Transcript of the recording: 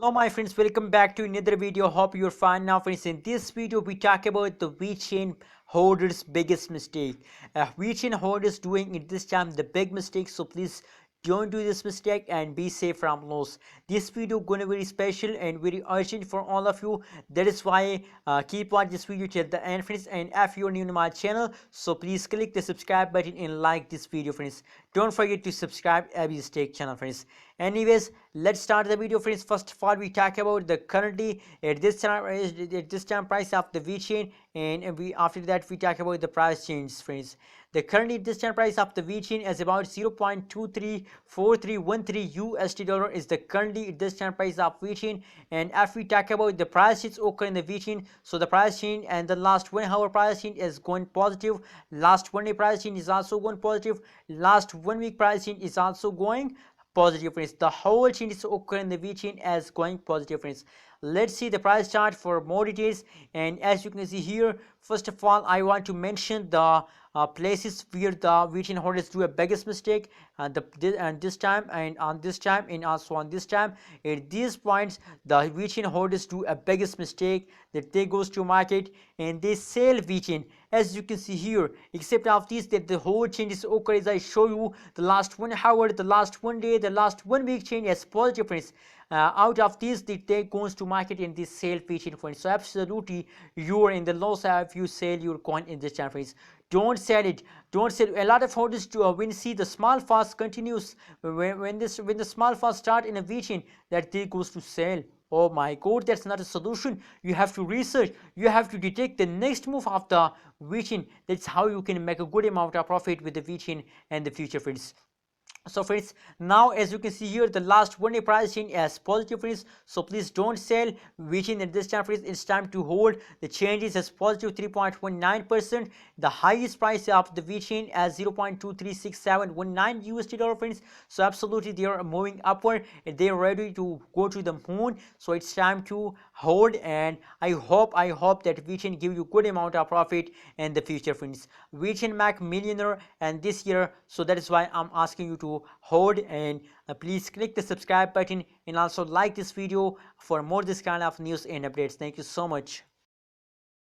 Hello my friends, welcome back to another video. Hope you're fine. Now friends, in this video we talk about the Vechain holders biggest mistake. Vechain holders doing it this time the big mistake, so please don't do this mistake and be safe from loss. This video gonna be very special and very urgent for all of you. That is why keep watching this video till the end friends. And if you're new to my channel, so please click the subscribe button and like this video friends. Don't forget to subscribe every stake channel friends. Anyways, let's start the video friends. First of all, we talk about the currently at this time price of the Vechain, and we after that we talk about the price change friends. The currently this time price of the Vechain is about 0.234313 USD dollar is the currently this time price of Vechain. And if we talk about the price change occur in the Vechain, so the price change and the last 1 hour price change is going positive, last 1 day price change is also going positive, last 1 week price change is also going positive friends. The whole change is occurring in the Vechain as going positive friends. Let's see the price chart for more details. And as you can see here, first of all I want to mention the places where the Vechain holders do a biggest mistake, and this time and on this time and also on this time. At these points the Vechain holders do a biggest mistake, that they goes to market and they sell Vechain, as you can see here. Except of this, that the whole changes occur as I show you the last 1 hour, the last 1 day, the last 1 week change as positive friends. Out of this, they goes to market and they sell Vechain friends. So absolutely you are in the loss if you sell your coin in this time friends. Don't sell it, don't sell. A lot of holders do when see the small fast continues, when the small fast start in a Vechain, that they goes to sell. Oh my god, that's not a solution. You have to research, you have to detect the next move of the Vechain. That's how you can make a good amount of profit with the Vechain and the future friends. So friends, now as you can see here, the last 1 day price change as positive friends. So please don't sell Vechain at this time friends. It's time to hold. The changes as positive 3.19%. the highest price of the Vechain as 0.236719 USD dollar friends. So absolutely they are moving upward and they are ready to go to the moon. So it's time to hold, and I hope that Vechain give you good amount of profit in the future friends. Vechain make millionaire and this year, so that is why I'm asking you to hold. And please click the subscribe button and also like this video for more this kind of news and updates. Thank you so much.